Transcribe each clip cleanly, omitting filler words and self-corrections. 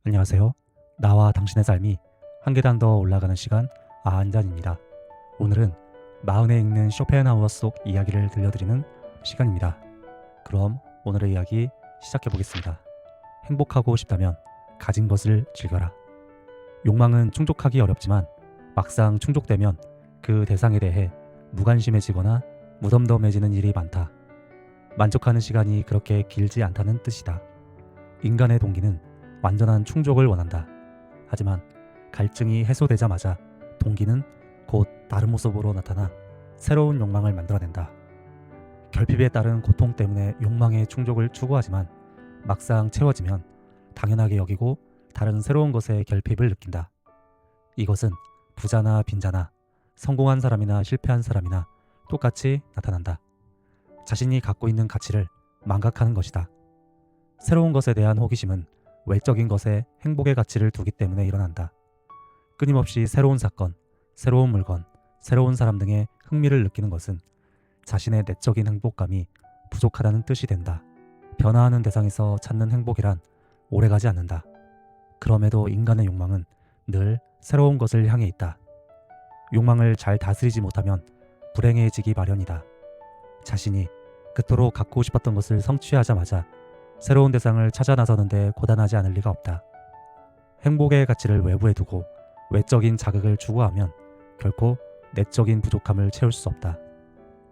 안녕하세요. 나와 당신의 삶이 한 계단 더 올라가는 시간 아한잔입니다. 오늘은 마흔에 읽는 쇼펜하우어 속 이야기를 들려드리는 시간입니다. 그럼 오늘의 이야기 시작해 보겠습니다. 행복하고 싶다면 가진 것을 즐겨라. 욕망은 충족하기 어렵지만 막상 충족되면 그 대상에 대해 무관심해지거나 무덤덤해지는 일이 많다. 만족하는 시간이 그렇게 길지 않다는 뜻이다. 인간의 동기는 완전한 충족을 원한다. 하지만 갈증이 해소되자마자 동기는 곧 다른 모습으로 나타나 새로운 욕망을 만들어낸다. 결핍에 따른 고통 때문에 욕망의 충족을 추구하지만 막상 채워지면 당연하게 여기고 다른 새로운 것에 결핍을 느낀다. 이것은 부자나 빈자나 성공한 사람이나 실패한 사람이나 똑같이 나타난다. 자신이 갖고 있는 가치를 망각하는 것이다. 새로운 것에 대한 호기심은 외적인 것에 행복의 가치를 두기 때문에 일어난다. 끊임없이 새로운 사건, 새로운 물건, 새로운 사람 등의 흥미를 느끼는 것은 자신의 내적인 행복감이 부족하다는 뜻이 된다. 변화하는 대상에서 찾는 행복이란 오래가지 않는다. 그럼에도 인간의 욕망은 늘 새로운 것을 향해 있다. 욕망을 잘 다스리지 못하면 불행해지기 마련이다. 자신이 그토록 갖고 싶었던 것을 성취하자마자 새로운 대상을 찾아 나서는데 고단하지 않을 리가 없다. 행복의 가치를 외부에 두고 외적인 자극을 추구하면 결코 내적인 부족함을 채울 수 없다.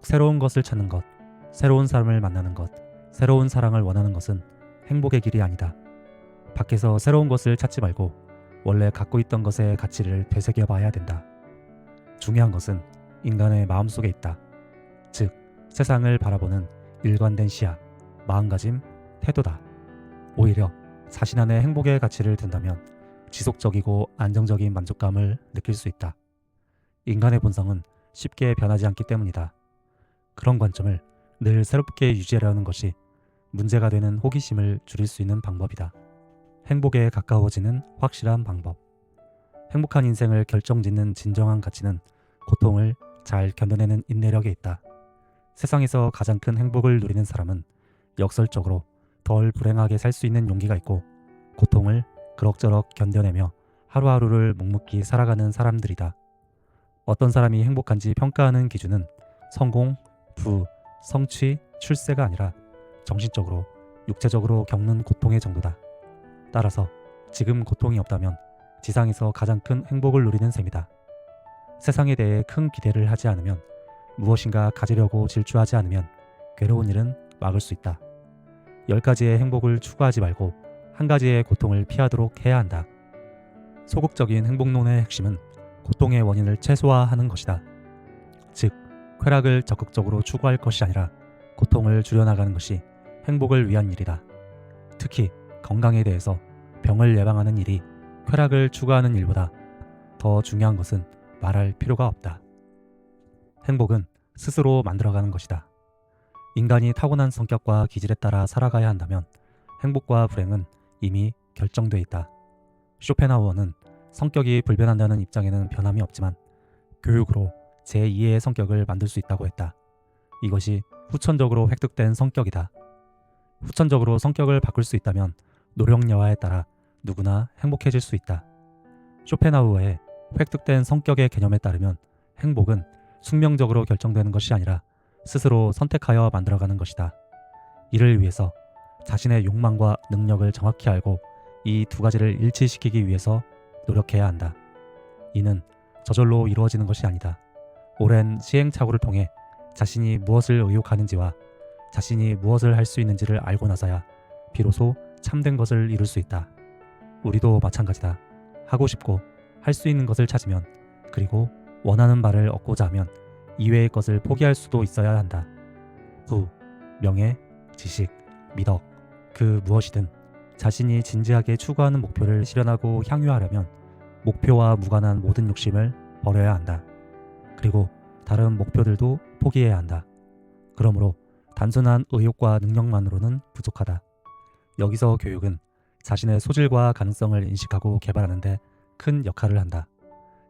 새로운 것을 찾는 것, 새로운 사람을 만나는 것, 새로운 사랑을 원하는 것은 행복의 길이 아니다. 밖에서 새로운 것을 찾지 말고 원래 갖고 있던 것의 가치를 되새겨 봐야 된다. 중요한 것은 인간의 마음속에 있다. 즉, 세상을 바라보는 일관된 시야, 마음가짐, 태도다. 오히려 자신 안에 행복의 가치를 둔다면 지속적이고 안정적인 만족감을 느낄 수 있다. 인간의 본성은 쉽게 변하지 않기 때문이다. 그런 관점을 늘 새롭게 유지하려는 것이 문제가 되는 호기심을 줄일 수 있는 방법이다. 행복에 가까워지는 확실한 방법. 행복한 인생을 결정짓는 진정한 가치는 고통을 잘 견뎌내는 인내력에 있다. 세상에서 가장 큰 행복을 누리는 사람은 역설적으로 덜 불행하게 살 수 있는 용기가 있고 고통을 그럭저럭 견뎌내며 하루하루를 묵묵히 살아가는 사람들이다. 어떤 사람이 행복한지 평가하는 기준은 성공, 부, 성취, 출세가 아니라 정신적으로, 육체적으로 겪는 고통의 정도다. 따라서 지금 고통이 없다면 지상에서 가장 큰 행복을 누리는 셈이다. 세상에 대해 큰 기대를 하지 않으면, 무엇인가 가지려고 질주하지 않으면 괴로운 일은 막을 수 있다. 10가지의 행복을 추구하지 말고 한 가지의 고통을 피하도록 해야 한다. 소극적인 행복론의 핵심은 고통의 원인을 최소화하는 것이다. 즉, 쾌락을 적극적으로 추구할 것이 아니라 고통을 줄여나가는 것이 행복을 위한 일이다. 특히 건강에 대해서 병을 예방하는 일이 쾌락을 추구하는 일보다 더 중요한 것은 말할 필요가 없다. 행복은 스스로 만들어가는 것이다. 인간이 타고난 성격과 기질에 따라 살아가야 한다면 행복과 불행은 이미 결정돼 있다. 쇼펜하우어는 성격이 불변한다는 입장에는 변함이 없지만 교육으로 제2의 성격을 만들 수 있다고 했다. 이것이 후천적으로 획득된 성격이다. 후천적으로 성격을 바꿀 수 있다면 노력여하에 따라 누구나 행복해질 수 있다. 쇼펜하우어의 획득된 성격의 개념에 따르면 행복은 숙명적으로 결정되는 것이 아니라 스스로 선택하여 만들어가는 것이다. 이를 위해서 자신의 욕망과 능력을 정확히 알고 이 두 가지를 일치시키기 위해서 노력해야 한다. 이는 저절로 이루어지는 것이 아니다. 오랜 시행착오를 통해 자신이 무엇을 의욕하는지와 자신이 무엇을 할 수 있는지를 알고 나서야 비로소 참된 것을 이룰 수 있다. 우리도 마찬가지다. 하고 싶고 할 수 있는 것을 찾으면, 그리고 원하는 바를 얻고자 하면 이외의 것을 포기할 수도 있어야 한다. 부, 명예, 지식, 미덕, 그 무엇이든 자신이 진지하게 추구하는 목표를 실현하고 향유하려면 목표와 무관한 모든 욕심을 버려야 한다. 그리고 다른 목표들도 포기해야 한다. 그러므로 단순한 의욕과 능력만으로는 부족하다. 여기서 교육은 자신의 소질과 가능성을 인식하고 개발하는 데 큰 역할을 한다.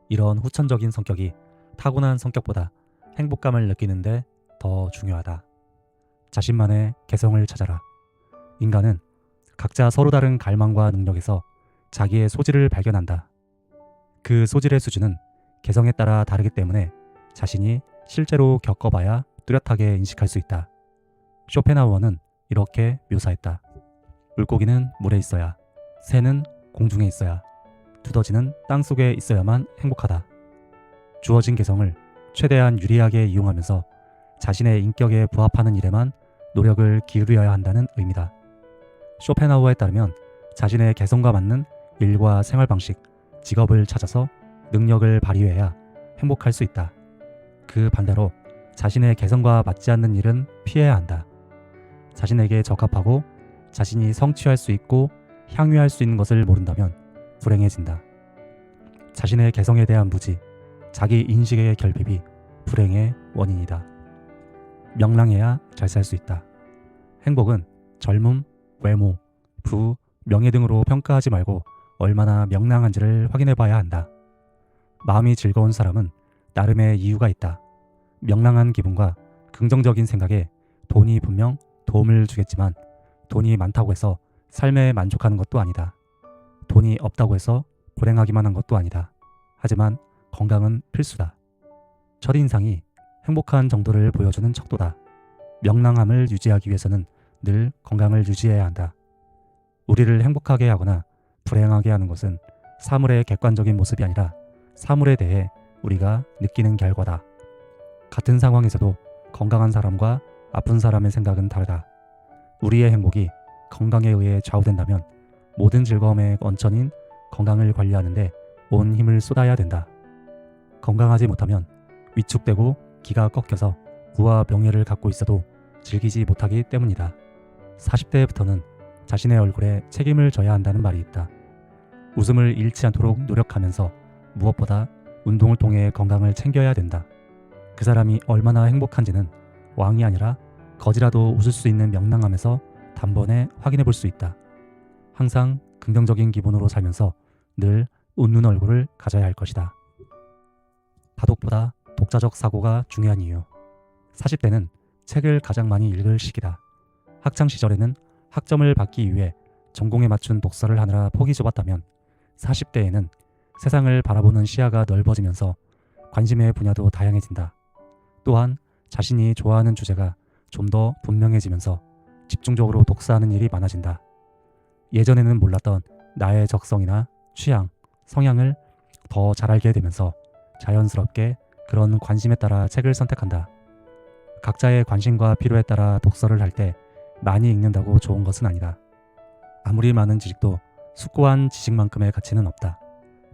이런 후천적인 성격이 타고난 성격보다 행복감을 느끼는데 더 중요하다. 자신만의 개성을 찾아라. 인간은 각자 서로 다른 갈망과 능력에서 자기의 소질을 발견한다. 그 소질의 수준은 개성에 따라 다르기 때문에 자신이 실제로 겪어봐야 뚜렷하게 인식할 수 있다. 쇼펜하우어는 이렇게 묘사했다. 물고기는 물에 있어야, 새는 공중에 있어야, 두더지는 땅속에 있어야만 행복하다. 주어진 개성을 최대한 유리하게 이용하면서 자신의 인격에 부합하는 일에만 노력을 기울여야 한다는 의미다. 쇼펜하우어에 따르면 자신의 개성과 맞는 일과 생활 방식, 직업을 찾아서 능력을 발휘해야 행복할 수 있다. 그 반대로 자신의 개성과 맞지 않는 일은 피해야 한다. 자신에게 적합하고 자신이 성취할 수 있고 향유할 수 있는 것을 모른다면 불행해진다. 자신의 개성에 대한 무지, 자기 인식의 결핍이 불행의 원인이다. 명랑해야 잘 살 수 있다. 행복은 젊음, 외모, 부, 명예 등으로 평가하지 말고 얼마나 명랑한지를 확인해 봐야 한다. 마음이 즐거운 사람은 나름의 이유가 있다. 명랑한 기분과 긍정적인 생각에 돈이 분명 도움을 주겠지만 돈이 많다고 해서 삶에 만족하는 것도 아니다. 돈이 없다고 해서 불행하기만 한 것도 아니다. 하지만 건강은 필수다. 첫인상이 행복한 정도를 보여주는 척도다. 명랑함을 유지하기 위해서는 늘 건강을 유지해야 한다. 우리를 행복하게 하거나 불행하게 하는 것은 사물의 객관적인 모습이 아니라 사물에 대해 우리가 느끼는 결과다. 같은 상황에서도 건강한 사람과 아픈 사람의 생각은 다르다. 우리의 행복이 건강에 의해 좌우된다면 모든 즐거움의 원천인 건강을 관리하는데 온 힘을 쏟아야 된다. 건강하지 못하면 위축되고 기가 꺾여서 부와 명예를 갖고 있어도 즐기지 못하기 때문이다. 40대부터는 자신의 얼굴에 책임을 져야 한다는 말이 있다. 웃음을 잃지 않도록 노력하면서 무엇보다 운동을 통해 건강을 챙겨야 된다. 그 사람이 얼마나 행복한지는 왕이 아니라 거지라도 웃을 수 있는 명랑함에서 단번에 확인해 볼 수 있다. 항상 긍정적인 기분으로 살면서 늘 웃는 얼굴을 가져야 할 것이다. 다독보다 독자적 사고가 중요한 이유. 40대는 책을 가장 많이 읽을 시기다. 학창 시절에는 학점을 받기 위해 전공에 맞춘 독서를 하느라 폭이 좁았다면 40대에는 세상을 바라보는 시야가 넓어지면서 관심의 분야도 다양해진다. 또한 자신이 좋아하는 주제가 좀 더 분명해지면서 집중적으로 독서하는 일이 많아진다. 예전에는 몰랐던 나의 적성이나 취향, 성향을 더 잘 알게 되면서 자연스럽게 그런 관심에 따라 책을 선택한다. 각자의 관심과 필요에 따라 독서를 할 때 많이 읽는다고 좋은 것은 아니다. 아무리 많은 지식도 숙고한 지식만큼의 가치는 없다.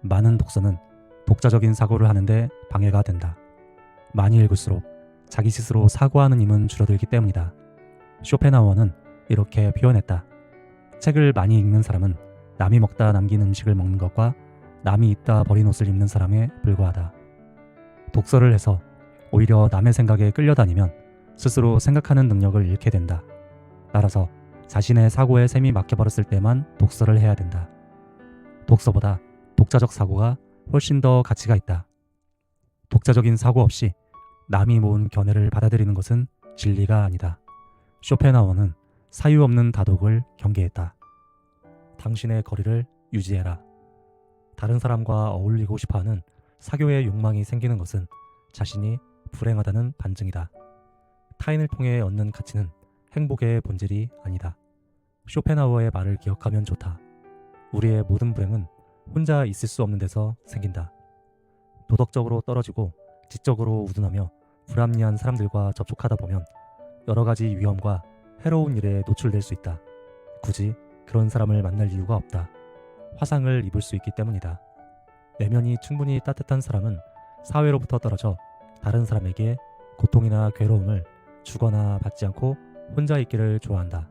많은 독서는 독자적인 사고를 하는데 방해가 된다. 많이 읽을수록 자기 스스로 사고하는 힘은 줄어들기 때문이다. 쇼펜하우어는 이렇게 표현했다. 책을 많이 읽는 사람은 남이 먹다 남긴 음식을 먹는 것과 남이 입다 버린 옷을 입는 사람에 불과하다. 독서를 해서 오히려 남의 생각에 끌려다니면 스스로 생각하는 능력을 잃게 된다. 따라서 자신의 사고에 셈이 막혀버렸을 때만 독서를 해야 된다. 독서보다 독자적 사고가 훨씬 더 가치가 있다. 독자적인 사고 없이 남이 모은 견해를 받아들이는 것은 진리가 아니다. 쇼펜하우어는 사유 없는 다독을 경계했다. 당신의 거리를 유지해라. 다른 사람과 어울리고 싶어하는 사교의 욕망이 생기는 것은 자신이 불행하다는 반증이다. 타인을 통해 얻는 가치는 행복의 본질이 아니다. 쇼펜하우어의 말을 기억하면 좋다. 우리의 모든 불행은 혼자 있을 수 없는 데서 생긴다. 도덕적으로 떨어지고 지적으로 우둔하며 불합리한 사람들과 접촉하다 보면 여러 가지 위험과 해로운 일에 노출될 수 있다. 굳이 그런 사람을 만날 이유가 없다. 화상을 입을 수 있기 때문이다. 내면이 충분히 따뜻한 사람은 사회로부터 떨어져 다른 사람에게 고통이나 괴로움을 주거나 받지 않고 혼자 있기를 좋아한다.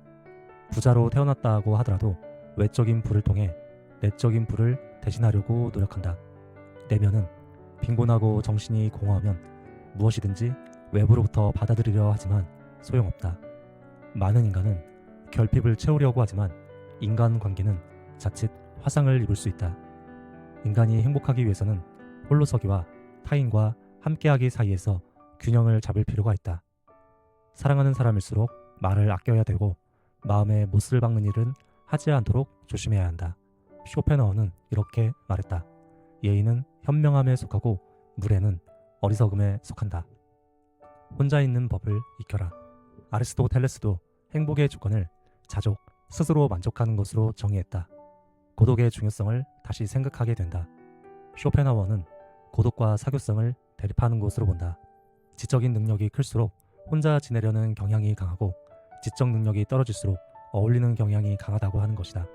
부자로 태어났다고 하더라도 외적인 부를 통해 내적인 부를 대신하려고 노력한다. 내면은 빈곤하고 정신이 공허하면 무엇이든지 외부로부터 받아들이려 하지만 소용없다. 많은 인간은 결핍을 채우려고 하지만 인간관계는 자칫 화상을 입을 수 있다. 인간이 행복하기 위해서는 홀로서기와 타인과 함께하기 사이에서 균형을 잡을 필요가 있다. 사랑하는 사람일수록 말을 아껴야 되고 마음에 못을 박는 일은 하지 않도록 조심해야 한다. 쇼펜하우는 이렇게 말했다. 예의는 현명함에 속하고 무례는 어리석음에 속한다. 혼자 있는 법을 익혀라. 아리스토텔레스도 행복의 조건을 자족, 스스로 만족하는 것으로 정의했다. 고독의 중요성을 다시 생각하게 된다. 쇼펜하우어는 고독과 사교성을 대립하는 것으로 본다. 지적인 능력이 클수록 혼자 지내려는 경향이 강하고 지적 능력이 떨어질수록 어울리는 경향이 강하다고 하는 것이다.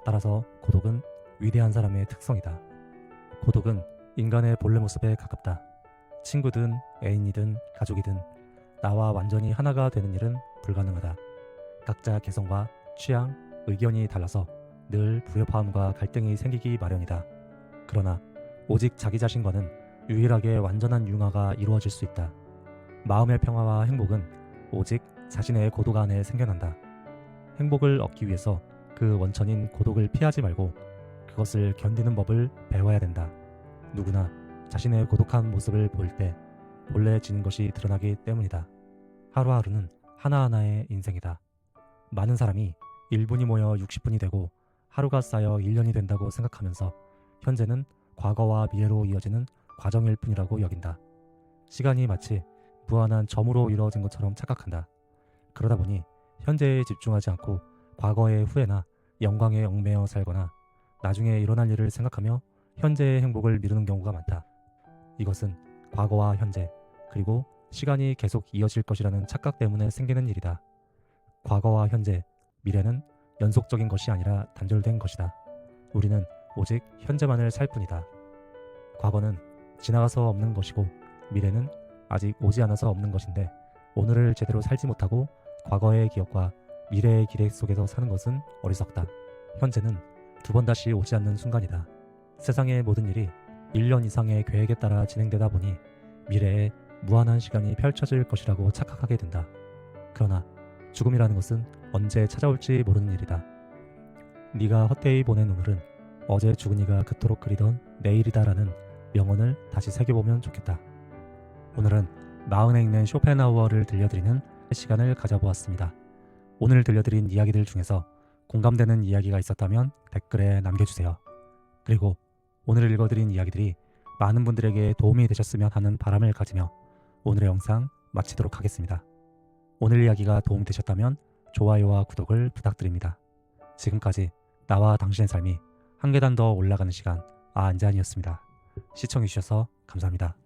따라서 고독은 위대한 사람의 특성이다. 고독은 인간의 본래 모습에 가깝다. 친구든 애인이든 가족이든 나와 완전히 하나가 되는 일은 불가능하다. 각자 개성과 취향, 의견이 달라서 늘 불협화음과 갈등이 생기기 마련이다. 그러나 오직 자기 자신과는 유일하게 완전한 융화가 이루어질 수 있다. 마음의 평화와 행복은 오직 자신의 고독 안에 생겨난다. 행복을 얻기 위해서 그 원천인 고독을 피하지 말고 그것을 견디는 법을 배워야 된다. 누구나 자신의 고독한 모습을 보일 때 본래 지닌 것이 드러나기 때문이다. 하루하루는 하나하나의 인생이다. 많은 사람이 1분이 모여 60분이 되고 하루가 쌓여 1년이 된다고 생각하면서 현재는 과거와 미래로 이어지는 과정일 뿐이라고 여긴다. 시간이 마치 무한한 점으로 이루어진 것처럼 착각한다. 그러다 보니 현재에 집중하지 않고 과거의 후회나 영광에 얽매여 살거나 나중에 일어날 일을 생각하며 현재의 행복을 미루는 경우가 많다. 이것은 과거와 현재 그리고 시간이 계속 이어질 것이라는 착각 때문에 생기는 일이다. 과거와 현재, 미래는 연속적인 것이 아니라 단절된 것이다. 우리는 오직 현재만을 살 뿐이다. 과거는 지나가서 없는 것이고 미래는 아직 오지 않아서 없는 것인데 오늘을 제대로 살지 못하고 과거의 기억과 미래의 기대 속에서 사는 것은 어리석다. 현재는 두 번 다시 오지 않는 순간이다. 세상의 모든 일이 1년 이상의 계획에 따라 진행되다 보니 미래에 무한한 시간이 펼쳐질 것이라고 착각하게 된다. 그러나 죽음이라는 것은 언제 찾아올지 모르는 일이다. 네가 헛되이 보낸 오늘은 어제 죽은 이가 그토록 그리던 내일이다라는 명언을 다시 새겨보면 좋겠다. 오늘은 마흔에 읽는 쇼펜하우어를 들려드리는 시간을 가져보았습니다. 오늘 들려드린 이야기들 중에서 공감되는 이야기가 있었다면 댓글에 남겨주세요. 그리고 오늘 읽어드린 이야기들이 많은 분들에게 도움이 되셨으면 하는 바람을 가지며 오늘의 영상 마치도록 하겠습니다. 오늘 이야기가 도움이 되셨다면 좋아요와 구독을 부탁드립니다. 지금까지 나와 당신의 삶이 한 계단 더 올라가는 시간 아한잔이었습니다. 시청해주셔서 감사합니다.